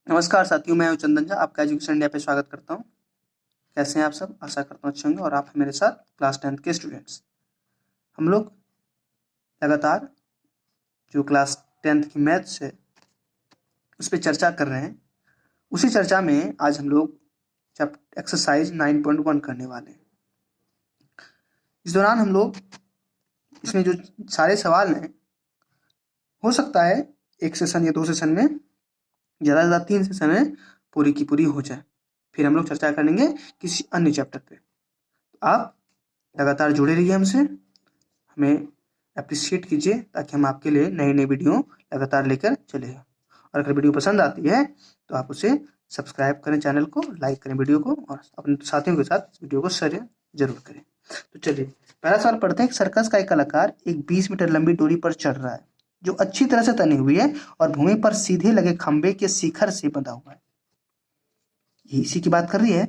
नमस्कार साथियों, मैं हूं चंदन झा। आपका एजुकेशन इंडिया पे स्वागत करता हूं। कैसे हैं आप सब? आशा करता हूं अच्छे होंगे और आप हैं मेरे साथ क्लास 10th के स्टूडेंट्स। हम लोग लगातार जो क्लास 10th की मैथ्स है उस पर चर्चा कर रहे हैं। उसी चर्चा में आज हम लोग एक्सरसाइज 9.1 करने वाले हैं। इस दौरान हम लोग इसमें जो सारे सवाल हैं, हो सकता है एक सेशन या 2 सेशन में, ज़्यादा से ज़्यादा 3 सेशन में पूरी की पूरी हो जाए। फिर हम लोग चर्चा करेंगे किसी अन्य चैप्टर पे। आप लगातार जुड़े रहिए हमसे, हमें अप्रिशिएट कीजिए ताकि हम आपके लिए नई नई वीडियो लगातार लेकर चले। और अगर वीडियो पसंद आती है तो आप उसे सब्सक्राइब करें, चैनल को लाइक करें वीडियो को, और अपने साथियों के साथ वीडियो को शेयर जरूर करें। तो चलिए पहला सवाल पढ़ते हैं। सर्कस का एक कलाकार एक 20 मीटर लंबी डोरी पर चढ़ रहा है जो अच्छी तरह से तनी हुई है और भूमि पर सीधे लगे खंबे के शिखर से बंधा हुआ है। ये इसी की बात कर रही है।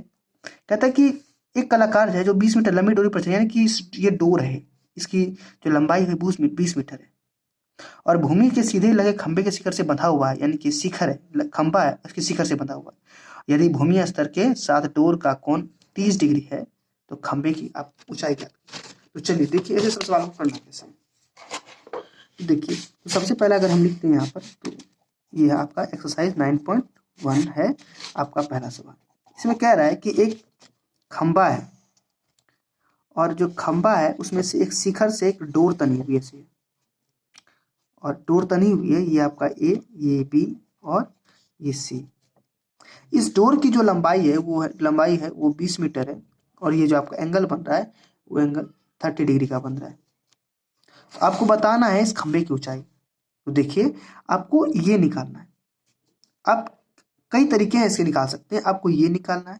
कहता है कि एक कलाकार है जो 20 मीटर लंबी डोरी पर चढ़, यानी कि ये डोर है, इसकी जो लंबाई है 20 मीटर है और भूमि के सीधे लगे खंबे के शिखर से बंधा हुआ है, यानी कि शिखर है, खंबा है, उसके शिखर से बंधा हुआ है। यदि भूमि स्तर के साथ डोर का कोण 30 डिग्री है तो खंबे की आप ऊंचाई क्या? तो चलिए देखिए ऐसे सब सवाल को करना कैसे। देखिए तो सबसे पहले अगर हम लिखते हैं यहाँ पर, तो ये आपका एक्सरसाइज 9.1 है। आपका पहला सवाल इसमें कह रहा है कि एक खंबा है और जो खंबा है उसमें से एक शिखर से एक डोर तनी हुई है, और डोर तनी हुई है। ये आपका ए, ये बी और ये सी। इस डोर की जो लंबाई है वो 20 मीटर है और ये जो आपका एंगल बन रहा है वो एंगल 30 डिग्री का बन रहा है। तो आपको बताना है इस खंबे की ऊंचाई। तो देखिए आपको ये निकालना है। आप कई तरीके हैं इसके निकाल सकते हैं। आपको ये निकालना है।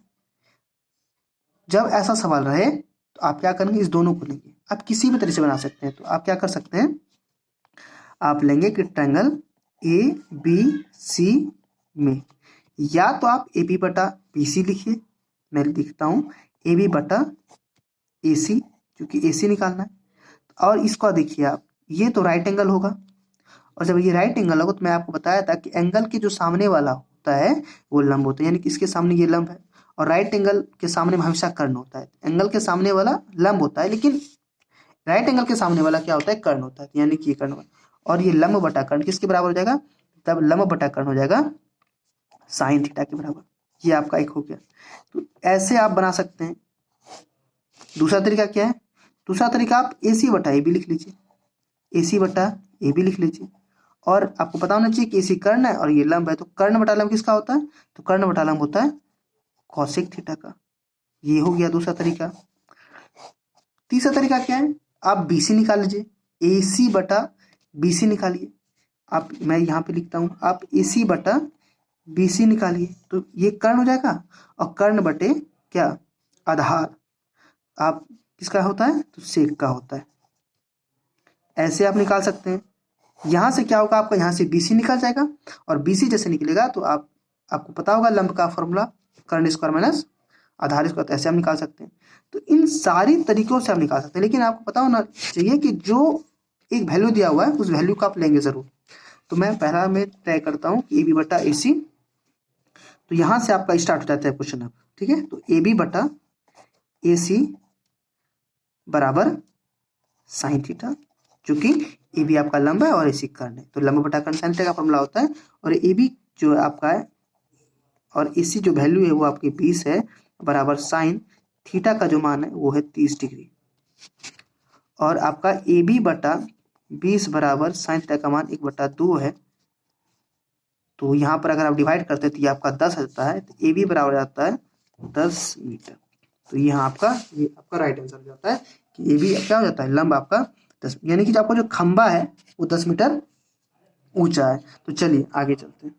जब ऐसा सवाल रहे तो आप क्या करेंगे, इस दोनों को लेंगे। आप किसी भी तरीके से बना सकते हैं। तो आप क्या कर सकते हैं, आप लेंगे कि ट्रायंगल ए बी सी में या तो आप ए बी बटा बी सी लिखिए। मैं लिखता हूँ ए बी बटा ए सी, क्योंकि ए सी निकालना है। और इसको देखिए आप, ये तो राइट एंगल होगा और जब ये राइट एंगल होगा तो मैं आपको बताया था कि एंगल के जो सामने वाला होता है वो लंब होता है, यानी कि इसके सामने ये लंब है और राइट एंगल के सामने हमेशा कर्ण होता है। एंगल के सामने वाला लंब होता है लेकिन राइट एंगल के सामने वाला क्या होता है, कर्ण होता है, यानी कि ये कर्ण। और ये लंब बटा कर्ण किसके बराबर हो जाएगा, तब लंब बटा कर्ण हो जाएगा साइन थीटा के बराबर। ये आपका एक हो गया। तो ऐसे आप बना सकते हैं। दूसरा तरीका क्या है, दूसरा तरीका आप ए सी बटा ए बी लिख लीजिए, ए सी बटा ए बी लिख लीजिए। और आपको पता होना चाहिए कि ए सी कर्ण है और ये लंब है, तो कर्ण बटा लंब किसका होता है, तो कर्ण बटा लंब होता है कौशिक थीटा का। ये हो गया दूसरा तरीका। तीसरा तरीका क्या है, आप बी सी निकाल लीजिए, ए सी बटा बी सी निकालिए। आप, मैं यहाँ पे लिखता हूँ, आप ए सी बटा बी सी निकालिए। तो ये कर्ण हो जाएगा और कर्ण बटे क्या, आधार। आप किसका होता है, तो सेक का होता है। ऐसे आप निकाल सकते हैं। यहाँ से क्या होगा, आपका यहाँ से बी सी निकल जाएगा और बी सी जैसे निकलेगा तो आपको पता होगा लंब का फॉर्मूला, कर्ण स्क्वायर माइनस आधार स्क्वायर। ऐसे हम निकाल सकते हैं। तो इन सारी तरीकों से आप निकाल सकते हैं, लेकिन आपको पता होना चाहिए कि जो एक वैल्यू दिया हुआ है उस वैल्यू को आप लेंगे जरूर। तो मैं पहला में तय करता हूँ ए बी बटा ए सी। तो यहाँ से आपका स्टार्ट हो जाता है क्वेश्चन अब, ठीक है। तो ए बी बटा ए सी बराबर साइन थीटा, चूंकि ए बी आपका लंब है और ए सी कर्ण है, तो लंब बटा कर्ण साइन थीटा का फॉर्मूला होता है। और ए बी जो आपका है और ए सी जो वैल्यू है वो आपकी 20 है, बराबर साइन थीटा का जो मान है वो है 30 डिग्री। और आपका ए बी बटा 20 बराबर साइन थीटा का मान 1/2 है। तो यहाँ पर अगर आप डिवाइड करते हैं तो ये आपका 10 आता है। तो ए बी बराबर आता है 10 मीटर। तो यहाँ आपका ये आपका राइट आंसर हो जाता है कि ए बी क्या हो जाता है, लंब आपका 10, यानी कि जो आपका जो खंबा है वो 10 मीटर ऊंचा है। तो चलिए आगे चलते हैं।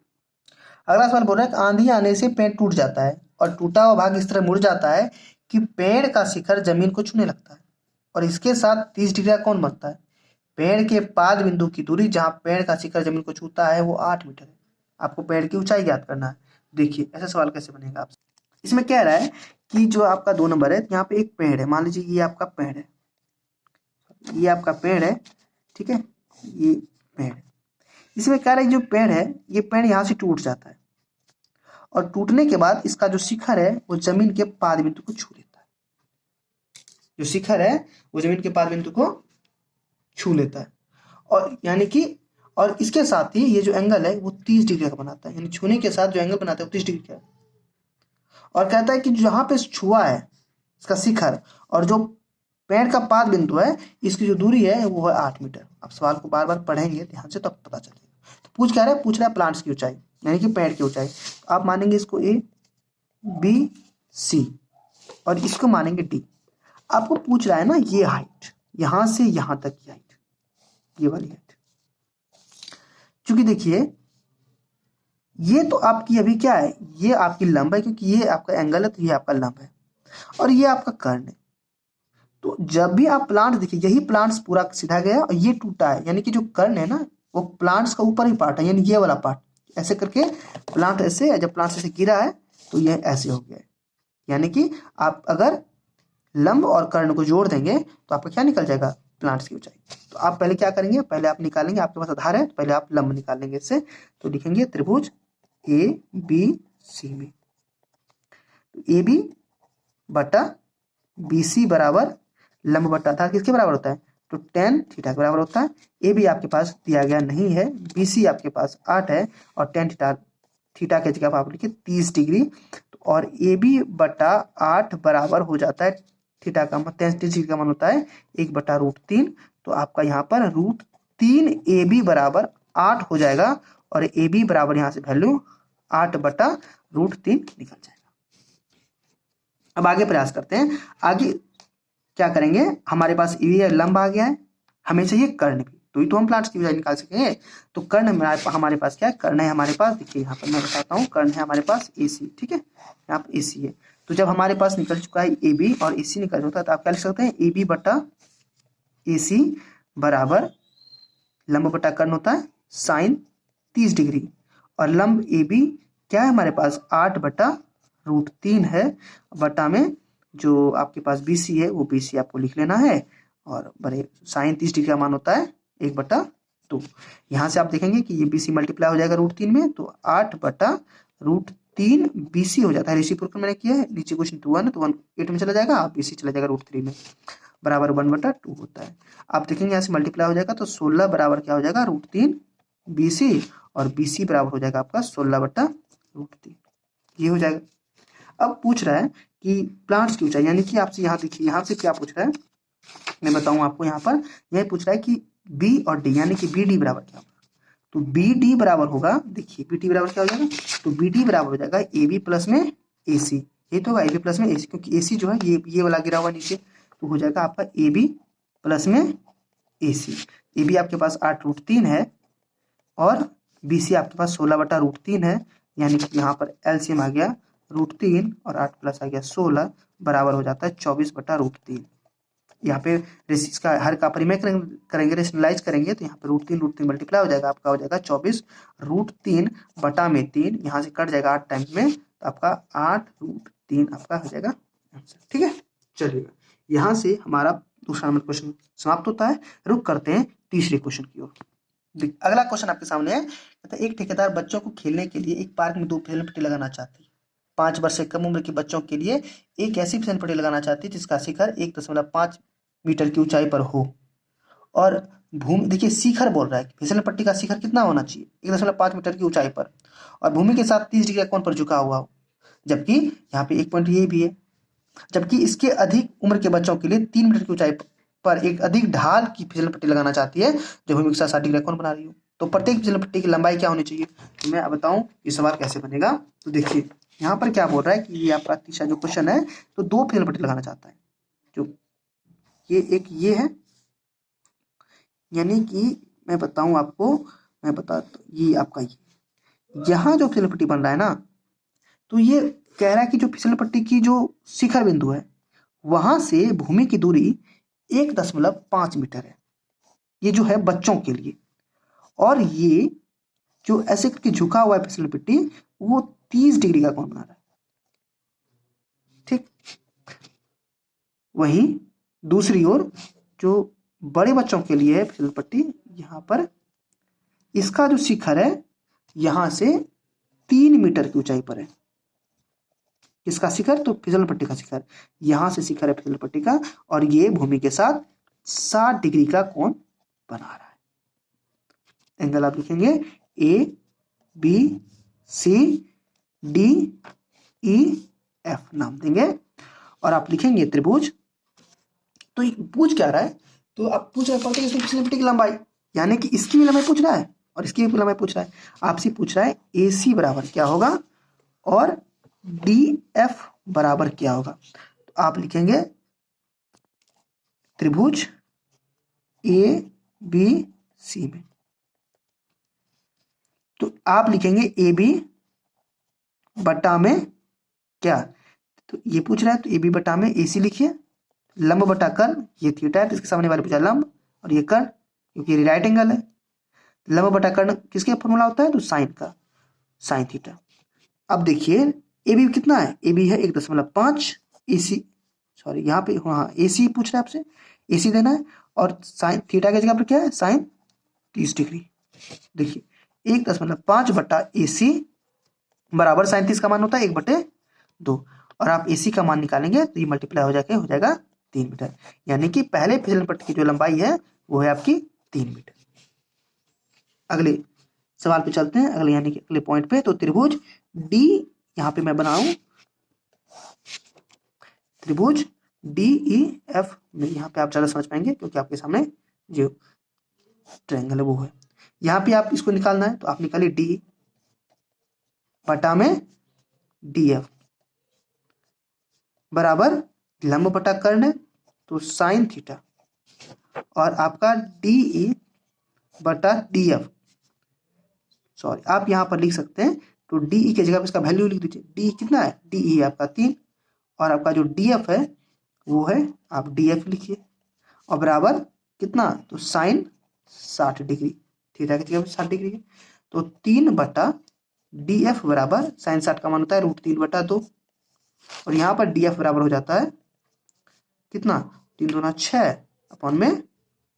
अगला सवाल बोल रहा है कि आंधी आने से पेड़ टूट जाता है और टूटा हुआ भाग इस तरह मुड़ जाता है कि पेड़ का शिखर जमीन को छूने लगता है और इसके साथ 30 डिग्री का कोण बनता है। पेड़ के पाद बिंदु की दूरी जहां पेड़ का शिखर जमीन को छूता है वो 8 मीटर है। आपको पेड़ की ऊंचाई ज्ञात करना है। देखिए ऐसा सवाल कैसे बनेगा आपसे। इसमें कह रहा है कि जो आपका 2 नंबर है, यहाँ पे एक पेड़ है, मान लीजिए ये आपका पेड़ है, ये आपका पेड़ है, ठीक है, ये पेड़ है। इसमें कह रहा है जो पेड़ है, ये पेड़ यहाँ से टूट जाता है और टूटने के बाद इसका जो शिखर है वो जमीन के पाद बिंदु को छू लेता है। जो शिखर है वो जमीन के पाद बिंदु को छू लेता है, और यानी कि और इसके साथ ही ये जो एंगल है वो 30 डिग्री का बनाता है, यानी छूने के साथ जो एंगल बनाता है वो 30 डिग्री का है। और कहता है कि जहां पे छुआ है इसका शिखर और जो पेड़ का पाद बिंदु है, इसकी जो दूरी है वो है 8 मीटर। आप सवाल को बार बार पढ़ेंगे ध्यान से तब पता चलेगा। तो पूछ रहा है प्लांट्स की ऊंचाई, यानी कि पेड़ की ऊंचाई। तो आप मानेंगे इसको ए, बी, सी, और इसको मानेंगे डी। आपको पूछ रहा है ना ये हाइट, यहां से यहां तक की हाइट, ये वाली हाइट। क्योंकि देखिए ये तो आपकी अभी क्या है, ये आपकी लंब है, क्योंकि ये आपका एंगल है तो ये आपका लंब है, और ये आपका कर्ण है। तो जब भी आप प्लांट देखिए, यही प्लांट्स पूरा सीधा गया और ये टूटा है, यानी कि जो कर्ण है ना वो प्लांट्स का ऊपर ही पार्ट है, यानी ये वाला पार्ट ऐसे करके प्लांट ऐसे, जब प्लांट ऐसे गिरा है तो ये ऐसे हो गया है। यानी कि आप अगर लंब और कर्ण को जोड़ देंगे तो आपका क्या निकल जाएगा, प्लांट्स की ऊंचाई। तो आप पहले क्या करेंगे, पहले आप निकालेंगे, आपके पास आधार है तो पहले आप लंब निकालेंगे इससे। तो लिखेंगे त्रिभुज ए बी सी में ए बी बटा बी सी बराबर लंब बटा आधार किसके बराबर होता है, तो tan थीटा के बराबर होता है। ए बी आपके पास दिया गया नहीं है, बी सी आपके पास 8 है, और tan थीटा के जगह आप लिखिए 30 डिग्री, और ए बी बटा 8 बराबर हो जाता है थीटा का 30 डिग्री का मान होता है 1/√3। तो आपका यहाँ पर √3 ए बी बराबर 8 हो जाएगा, और ए बी बराबर यहाँ से वैल्यू 8/√3 निकल जाएगा। अब आगे प्रयास करते हैं। आगे क्या करेंगे, हमारे पास ये लंब आ गया है, हमें चाहिए कर्ण भी, तो ही तो हम प्लांट्स की ऊंचाई निकाल सकेंगे। तो कर्ण हमारे पास क्या है, कर्ण है हमारे पास, देखिए यहाँ पर मैं बताता हूँ, कर्ण है हमारे पास AC, ठीक है, यहाँ पर AC है। तो जब हमारे पास निकल चुका है AB और AC निकल चुका है, तो आप क्या लिख सकते हैं, AB बटा AC बराबर लंब बटा कर्ण होता है sin 30 डिग्री, और लंब AB क्या है हमारे पास 8/√3 है, बटा में जो आपके पास BC है वो BC आपको लिख लेना है, और बड़े sin 30 डिग्री का मान होता है 1/2। यहाँ से आप देखेंगे कि ये BC मल्टीप्लाई हो जाएगा √3 में, तो 8/√3 BC हो जाता है। रेसिप्रोकल मैंने किया है, नीचे क्वेश्चन 2 है तो 1 8 में चला जाएगा, BC चला जाएगा √3 में, बराबर 1/2 होता है। आप देखेंगे यहाँ से मल्टीप्लाई हो जाएगा तो 16 बराबर क्या हो जाएगा, √3 BC, और BC बराबर हो जाएगा आपका 16/√3, ये हो जाएगा। अब पूछ रहा है कि प्लांट्स की ऊंचाई, यानी कि आपसे यहाँ देखिए, यहाँ से क्या पूछ रहा है मैं बताऊं आपको, यहाँ पर यह पूछ रहा है कि B और D, यानी कि BD बराबर क्या होगा। तो BD बराबर होगा, देखिए BD बराबर क्या हो जाएगा, तो BD बराबर हो जाएगा AB प्लस में AC, ये तो होगा AB प्लस में AC, क्योंकि AC जो है ये वाला गिरा हुआ नीचे, तो हो जाएगा आपका AB प्लस में AC। AB आपके पास 8√3 है, और BC आपके पास 16/√3 है, यानी कि यहाँ पर LCM आ गया √3 और 8 प्लस आ गया 16, बराबर हो जाता है 24/√3। यहाँ पे इसका हर का परिमेय करेंगे, रेशनलाइज करेंगे, तो यहाँ पे √3 मल्टीप्लाई हो जाएगा, आपका हो जाएगा 24√3 बटा में 3, यहाँ से कट जाएगा 8 टाइम्स में, तो आपका 8√3 आपका हो जाएगा आंसर, ठीक है। चलिए यहाँ से हमारा दूसरा नंबर क्वेश्चन समाप्त होता है। रुक करते हैं तीसरे क्वेश्चन की ओर। अगला क्वेश्चन आपके सामने है, एक ठेकेदार बच्चों को खेलने के लिए एक पार्क में 2 फिसल पट्टी लगाना चाहती है। 5 वर्ष से कम उम्र के बच्चों के लिए एक ऐसी फिसल पट्टी लगाना चाहती है जिसका शिखर 1.5 मीटर की ऊंचाई पर हो, और भूमि, देखिए शिखर बोल रहा है, फिसल पट्टी का शिखर कितना होना चाहिए, 1.5 मीटर की ऊंचाई पर, और भूमि के साथ 30 डिग्री कोण पर झुका हुआ हो। जबकि यहाँ पे एक पॉइंट ये भी है, जबकि इसके अधिक उम्र के बच्चों के लिए 3 मीटर की ऊंचाई पर एक अधिक ढाल की फिसल पट्टी लगाना चाहती है जो भूमि के साथ 60 डिग्री कोण बना रही हो। तो प्रत्येक फिसल पट्टी की लंबाई क्या होनी चाहिए, तो मैं बताऊं ये सवाल कैसे बनेगा। तो देखिए यहाँ पर क्या बोल रहा है कि ये आपका तीसरा जो क्वेश्चन है, तो 2 फिसल पट्टी लगाना चाहता है, जो ये एक ये है, यानी कि मैं बताऊं आपको, मैं बता ये आपका यहाँ जो फिसल पट्टी बन रहा है ना, तो ये कह रहा है कि जो फिसल पट्टी की जो शिखर बिंदु है वहां से भूमि की दूरी 1.5 मीटर है, ये जो है बच्चों के लिए, और ये जो ऐसे करके झुका हुआ है फिसल पट्टी वो 30 डिग्री का कोण बना रहा है, ठीक। वहीं दूसरी ओर जो बड़े बच्चों के लिए है फिसल पट्टी, यहाँ पर इसका जो शिखर है यहाँ से 3 मीटर की ऊंचाई पर है, किसका शिखर? तो फिसलन पट्टी का शिखर। यहां से शिखर है फिसलन पट्टी का, और ये भूमि के साथ 60 डिग्री का कोण बना रहा है। एंगल आप लिखेंगे A B C D E F नाम देंगे, और आप लिखेंगे त्रिभुज। तो पूछ क्या रहा है? तो आप पूछ रहे हैं इसमें फिसलन पट्टी की लंबाई, यानी कि इसकी भी लंबाई पूछ रहा है और इसकी भी लंबाई पूछ रहा है। आपसे पूछ रहा है ए सी बराबर क्या होगा और डी एफ बराबर क्या होगा। तो आप लिखेंगे त्रिभुज ए बी सी में, तो आप लिखेंगे ए बी बटा में क्या, तो ये पूछ रहा है तो ए बी बटा में ए सी लिखिए, लंब बटा कर्ण, ये थीटा है तो इसके सामने वाले पूछा लंब, और ये कर्ण क्योंकि ये राइट एंगल है। लंब बटा कर्ण किसके फॉर्मूला होता है? तो साइन का, साइन थीटा। अब देखिए ए बी कितना है? ए बी है 1.5, ए सी सॉरी यहाँ पे हाँ ए सी पूछ रहा है आपसे, ए सी देना है, और साइन थीटा की जगह पर क्या है? Sine 30 degree. देखिए 1.5 बटा ए सी बराबर साइन 30 का मान होता है 1/2, और आप ए सी का मान निकालेंगे तो ये मल्टीप्लाई हो जाएगा 3 मीटर, यानी कि पहले फिसलन पट्टी की जो लंबाई है वो है आपकी 3 मीटर। अगले सवाल पे चलते हैं, अगले यानी कि अगले पॉइंट पे। तो त्रिभुज डी, यहाँ पे मैं बनाऊं त्रिभुज डी ई एफ में, यहाँ पे आप ज्यादा समझ पाएंगे क्योंकि आपके सामने जो ट्रायंगल है वो है। यहाँ पे आप इसको निकालना है तो आप निकालिए डी बटा में डी एफ बराबर लंब बटा कर्ण है तो साइन थीटा, और आपका डी ई बटा डी एफ, सॉरी आप यहाँ पर लिख सकते हैं तो डी ई की जगह पर इसका वैल्यू लिख दीजिए। डी कितना है? डी ई आपका 3, और आपका जो डी एफ है वो है, आप डी एफ लिखिए, और बराबर कितना? तो साइन 60 डिग्री, थीटा की जगह 60 डिग्री है, तो 3 बटा डी एफ बराबर साइन 60 का मान होता है √3/2, और यहाँ पर डी एफ बराबर हो जाता है कितना? 3 दूना 6 अपॉन में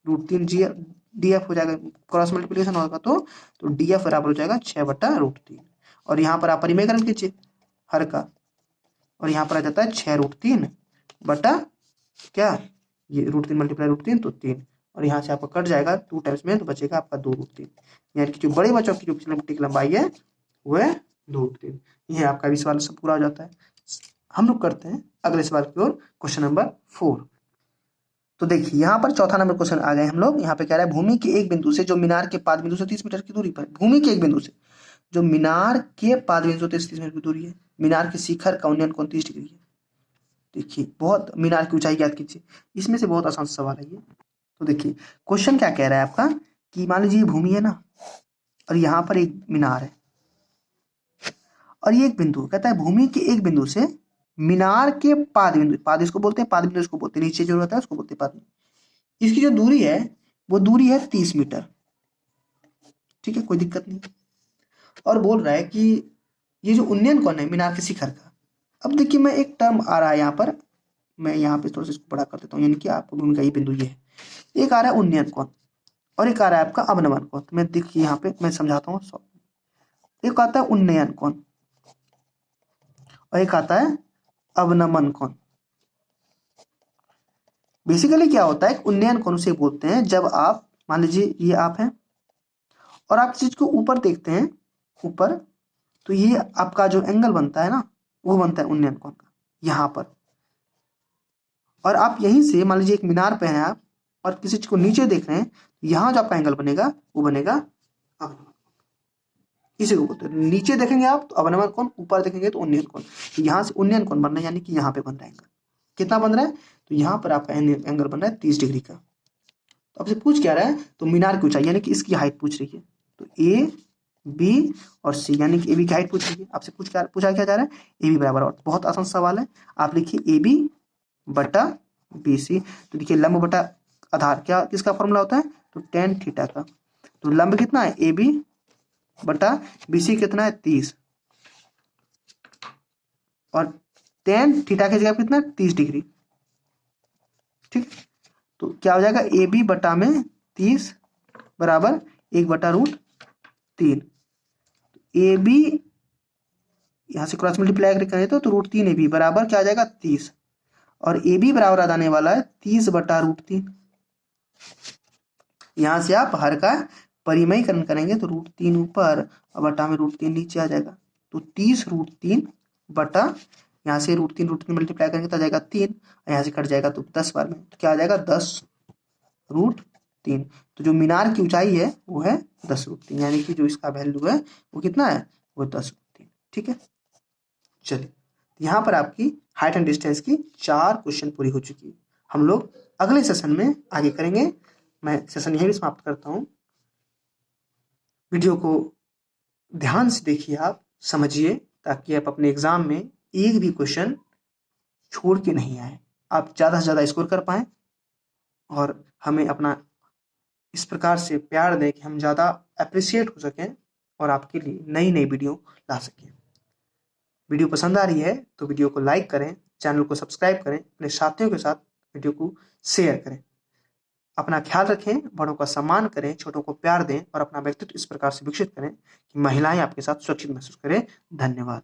√3 डी एफ हो जाएगा, क्रॉस मल्टीप्लिकेशन होगा तो डी एफ बराबर हो जाएगा 6/√3, और यहाँ पर आप परिमेयकरण कीजिए हर का, और यहाँ पर आ जाता है 6√3 बटा क्या, ये √3 मल्टीप्लाई √3 तो 3, और यहाँ से आपका कट जाएगा 2 टाइम्स में तो बचेगा आपका 2√3, यानी कि जो बड़े बच्चों की जो फिसलन पट्टी की लंबाई है वो है 2√3। यह आपका भी सवाल सब पूरा हो जाता है। हम लोग करते हैं अगले सवाल की ओर, क्वेश्चन नंबर 4। तो देखिए यहाँ पर चौथा नंबर क्वेश्चन आ गए हम लोग। यहाँ पे कह रहा है भूमि के एक बिंदु से जो मीनार के पाद बिंदु से 30 मीटर की दूरी पर, भूमि के एक बिंदु से जो मीनार के पाद बिंदु से 30 मीटर की दूरी है, मीनार के शिखर का उन्नयन कोण 30 डिग्री है। देखिए बहुत, मीनार की ऊंचाई ज्ञात कीजिए, इसमें से बहुत आसान सवाल है ये। तो देखिए क्वेश्चन क्या कह रहा है आपका कि मान लीजिए भूमि है ना, और यहाँ पर एक मीनार है, और ये एक बिंदु कहता है भूमि के एक बिंदु से मीनार के पाद बिंदु, पाद इसको बोलते हैं, पाद बिंदु इसको बोलते हैं, नीचे जो रहता है उसको बोलते हैं पाद बिंदु, इसकी जो दूरी है वो दूरी है 30 मीटर। ठीक है, कोई दिक्कत नहीं। और बोल रहा है कि ये जो उन्नयन कोण है मीनार के शिखर का, अब देखिए मैं एक टर्म आ रहा है यहाँ पर, मैं यहाँ पे थोड़ा सा इसको बड़ा कर देता हूँ, यानी कि आपको भूमि का ये बिंदु ये है, एक आ रहा है उन्नयन कोण और एक आ रहा है आपका अवनमन कोण। तो मैं देखिए यहाँ पे मैं समझाता हूँ, एक आता है उन्नयन कोण और एक आता है अवनमन कोण। बेसिकली क्या होता है, उन्नयन कोण उसे बोलते हैं जब आप मान लीजिए ये आप हैं और आप चीज को ऊपर देखते हैं ऊपर, तो ये आपका जो एंगल बनता है ना वो बनता है उन्नयन कोण का यहाँ पर, और आप यहीं से मान लीजिए एक मीनार पे हैं आप और किसी चीज को नीचे देख रहे हैं, यहाँ जो आपका एंगल बनेगा वो बनेगा अवनमन कोण, इसी को बोलते हैं। नीचे देखेंगे आप तो अवनमन कोण, ऊपर देखेंगे तो उन्नयन कोण, तो यहाँ से उन्नयन कोण बन रहा है, यानी कि यहाँ पे बन रहा है एंगल, कितना बन रहा है, तो यहाँ पर आपका एंगल बन रहा है 30 डिग्री का। तो आपसे पूछ क्या रहा है, तो मीनार की ऊंचाई यानी कि इसकी हाइट पूछ रही है, तो ए बी और सी यानी कि ए बी की हाइट पूछ रही है आपसे, पूछा क्या जा रहा है, ए बी बराबर, और बहुत आसान सवाल है, आप लिखिए ए बी बटा बी सी। तो देखिए लंब बटा आधार क्या किसका फॉर्मूला होता है, तो tan थीटा का, तो लंब कितना है ए बी बटा बी सी कितना है 30, और tan थीटा की जगह कितना 30 डिग्री। ठीक, तो क्या हो जाएगा ए बी बटा में 30 बराबर 1/√3, ए बी यहाँ से क्रॉस मल्टीप्लाई करें तो √3 बराबर क्या आ जाएगा 30, और ए बी बराबर आ जाने वाला है 30/√3। यहाँ से आप हर का परिमयीकरण करेंगे तो √3 ऊपर और बटा में √3 नीचे आ जाएगा, तो 30√3 बटा, यहाँ से √3 मल्टीप्लाई करेंगे तो आ जाएगा 3, यहाँ से कट जाएगा तो 10 बार में, तो क्या आ जाएगा 10√3। तो जो मीनार की ऊंचाई है वो है 10√3, यानी कि जो इसका वैल्यू है वो कितना है, वो 10√3। ठीक है, चलिए यहाँ पर आपकी हाइट एंड डिस्टेंस की 4 क्वेश्चन पूरी हो चुकी है। हम लोग अगले सेशन में आगे करेंगे। मैं सेशन यहीं समाप्त करता हूँ। वीडियो को ध्यान से देखिए, आप समझिए, ताकि आप अपने एग्जाम में एक भी क्वेश्चन छोड़ के नहीं आए, आप ज़्यादा से ज़्यादा स्कोर कर पाएँ और हमें अपना इस प्रकार से प्यार दें कि हम ज़्यादा अप्रिशिएट हो सकें और आपके लिए नई नई वीडियो ला सकें। वीडियो पसंद आ रही है तो वीडियो को लाइक करें, चैनल को सब्सक्राइब करें, अपने साथियों के साथ वीडियो को शेयर करें। अपना ख्याल रखें, बड़ों का सम्मान करें, छोटों को प्यार दें और अपना व्यक्तित्व इस प्रकार से विकसित करें कि महिलाएं आपके साथ सुरक्षित महसूस करें। धन्यवाद।